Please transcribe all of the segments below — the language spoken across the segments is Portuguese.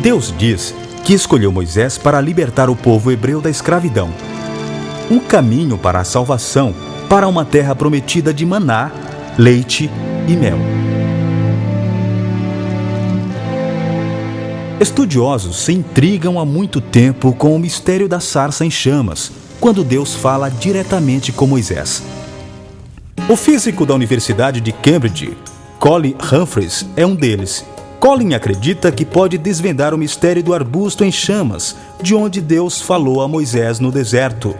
Deus diz que escolheu Moisés para libertar o povo hebreu da escravidão. Um caminho para a salvação, para uma terra prometida de maná, leite e mel. Estudiosos se intrigam há muito tempo com o mistério da sarça em chamas, quando Deus fala diretamente com Moisés. O físico da Universidade de Cambridge, Colin Humphreys, é um deles. Colin acredita que pode desvendar o mistério do arbusto em chamas, de onde Deus falou a Moisés no deserto.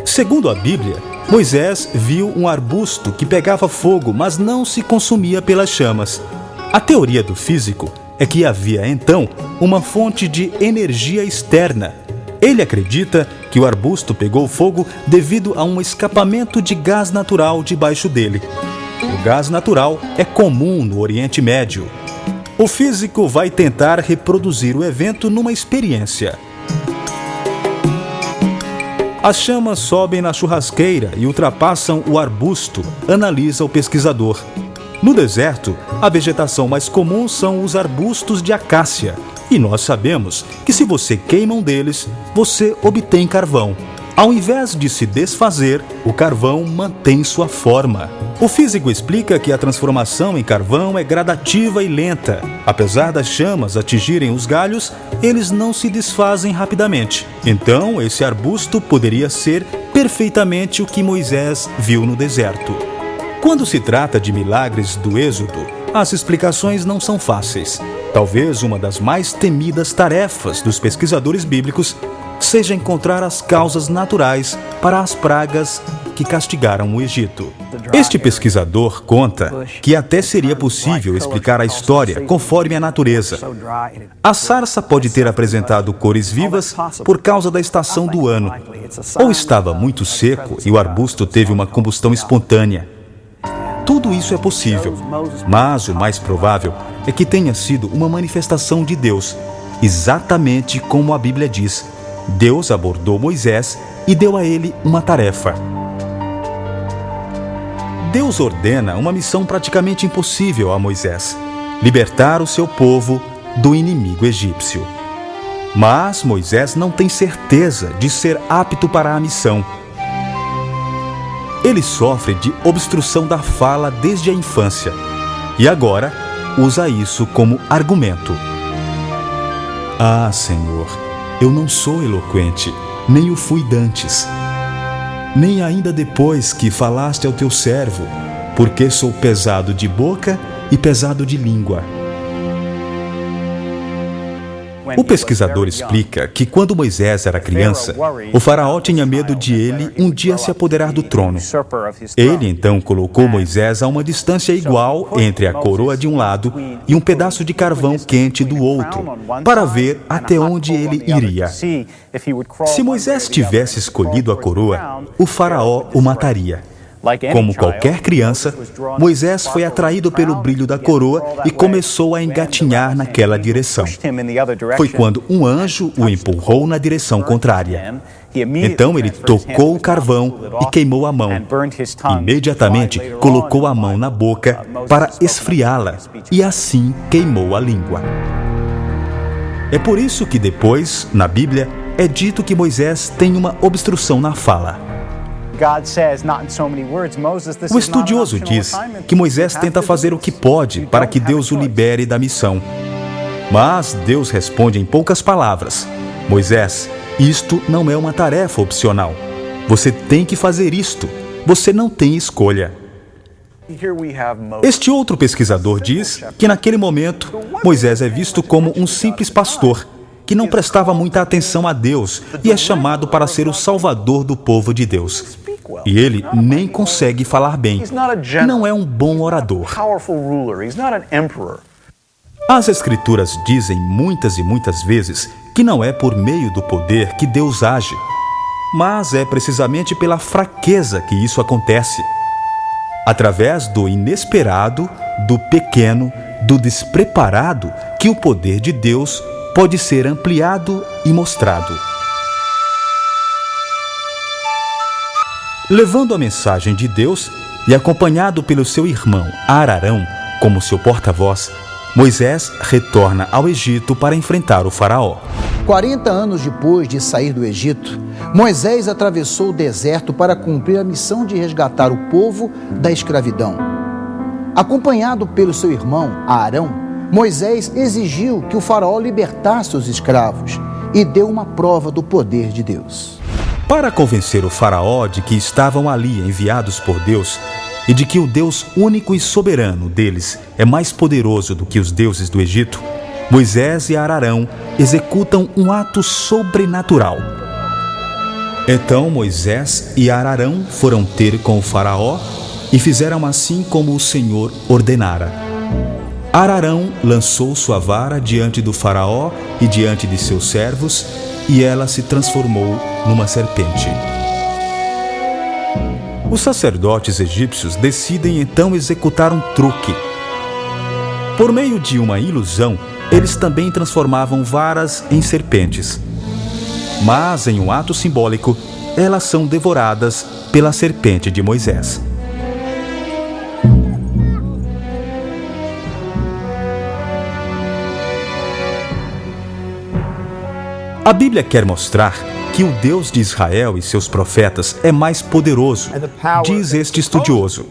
Segundo a Bíblia, Moisés viu um arbusto que pegava fogo, mas não se consumia pelas chamas. A teoria do físico é que havia, então, uma fonte de energia externa. Ele acredita que o arbusto pegou fogo devido a um escapamento de gás natural debaixo dele. O gás natural é comum no Oriente Médio. O físico vai tentar reproduzir o evento numa experiência. As chamas sobem na churrasqueira e ultrapassam o arbusto, analisa o pesquisador. No deserto, a vegetação mais comum são os arbustos de acácia. E nós sabemos que se você queima um deles, você obtém carvão. Ao invés de se desfazer, o carvão mantém sua forma. O físico explica que a transformação em carvão é gradativa e lenta. Apesar das chamas atingirem os galhos, eles não se desfazem rapidamente. Então, esse arbusto poderia ser perfeitamente o que Moisés viu no deserto. Quando se trata de milagres do Êxodo, as explicações não são fáceis. Talvez uma das mais temidas tarefas dos pesquisadores bíblicos seja encontrar as causas naturais para as pragas que castigaram o Egito. Este pesquisador conta que até seria possível explicar a história conforme a natureza. A sarça pode ter apresentado cores vivas por causa da estação do ano, ou estava muito seco e o arbusto teve uma combustão espontânea. Tudo isso é possível, mas o mais provável é que tenha sido uma manifestação de Deus, exatamente como a Bíblia diz. Deus abordou Moisés e deu a ele uma tarefa. Deus ordena uma missão praticamente impossível a Moisés: libertar o seu povo do inimigo egípcio. Mas Moisés não tem certeza de ser apto para a missão. Ele sofre de obstrução da fala desde a infância e agora usa isso como argumento. Ah, Senhor, eu não sou eloquente, nem o fui dantes, nem ainda depois que falaste ao teu servo, porque sou pesado de boca e pesado de língua. O pesquisador explica que quando Moisés era criança, o faraó tinha medo de ele um dia se apoderar do trono. Ele então colocou Moisés a uma distância igual entre a coroa de um lado e um pedaço de carvão quente do outro, para ver até onde ele iria. Se Moisés tivesse escolhido a coroa, o faraó o mataria. Como qualquer criança, Moisés foi atraído pelo brilho da coroa e começou a engatinhar naquela direção. Foi quando um anjo o empurrou na direção contrária. Então ele tocou o carvão e queimou a mão. Imediatamente colocou a mão na boca para esfriá-la e assim queimou a língua. É por isso que depois, na Bíblia, é dito que Moisés tem uma obstrução na fala. O estudioso diz que Moisés tenta fazer o que pode para que Deus o libere da missão. Mas Deus responde em poucas palavras: Moisés, isto não é uma tarefa opcional. Você tem que fazer isto. Você não tem escolha. Este outro pesquisador diz que naquele momento Moisés é visto como um simples pastor que não prestava muita atenção a Deus e é chamado para ser o salvador do povo de Deus. E ele nem consegue falar bem. Não é um bom orador. As Escrituras dizem muitas e muitas vezes que não é por meio do poder que Deus age, mas é precisamente pela fraqueza que isso acontece. Através do inesperado, do pequeno, do despreparado, que o poder de Deus pode ser ampliado e mostrado. Levando a mensagem de Deus e acompanhado pelo seu irmão Ararão como seu porta-voz, Moisés retorna ao Egito para enfrentar o faraó. 40 anos depois de sair do Egito, Moisés atravessou o deserto para cumprir a missão de resgatar o povo da escravidão. Acompanhado pelo seu irmão Arão, Moisés exigiu que o faraó libertasse os escravos e deu uma prova do poder de Deus. Para convencer o faraó de que estavam ali enviados por Deus e de que o Deus único e soberano deles é mais poderoso do que os deuses do Egito, Moisés e Arão executam um ato sobrenatural. Então Moisés e Arão foram ter com o faraó e fizeram assim como o Senhor ordenara. Arão lançou sua vara diante do faraó e diante de seus servos, e ela se transformou numa serpente. Os sacerdotes egípcios decidem então executar um truque. Por meio de uma ilusão, eles também transformavam varas em serpentes. Mas, em um ato simbólico, elas são devoradas pela serpente de Moisés. A Bíblia quer mostrar que o Deus de Israel e seus profetas é mais poderoso, diz este estudioso.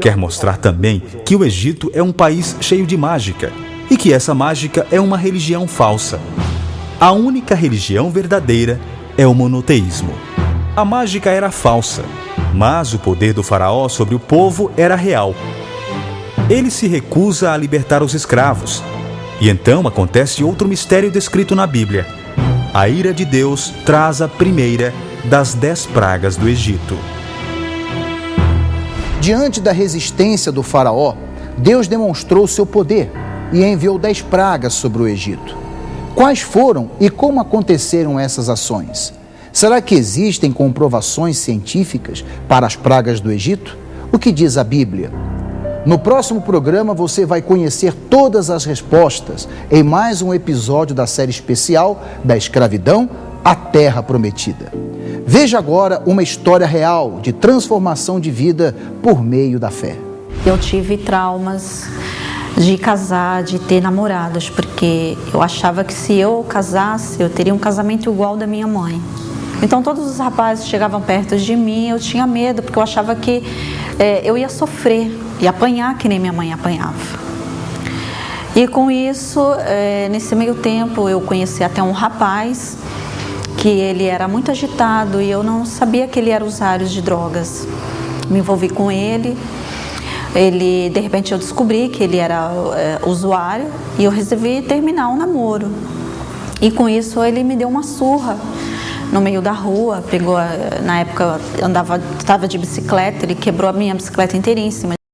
Quer mostrar também que o Egito é um país cheio de mágica e que essa mágica é uma religião falsa. A única religião verdadeira é o monoteísmo. A mágica era falsa, mas o poder do faraó sobre o povo era real. Ele se recusa a libertar os escravos. E então acontece outro mistério descrito na Bíblia. A ira de Deus traz a primeira das 10 pragas do Egito. Diante da resistência do faraó, Deus demonstrou seu poder e enviou 10 pragas sobre o Egito. Quais foram e como aconteceram essas ações? Será que existem comprovações científicas para as pragas do Egito? O que diz a Bíblia? No próximo programa você vai conhecer todas as respostas em mais um episódio da série especial da escravidão à Terra Prometida. Veja agora uma história real de transformação de vida por meio da fé. Eu tive traumas de casar, de ter namorados, porque eu achava que se eu casasse, eu teria um casamento igual ao da minha mãe. Então todos os rapazes chegavam perto de mim, eu tinha medo, porque eu achava que eu ia sofrer e apanhar que nem minha mãe apanhava. E com isso, nesse meio tempo, eu conheci até um rapaz que ele era muito agitado e eu não sabia que ele era usuário de drogas. Me envolvi com ele, de repente eu descobri que ele era usuário e eu resolvi terminar o namoro. E com isso ele me deu uma surra no meio da rua, na época eu estava de bicicleta, ele quebrou a minha bicicleta inteiríssima.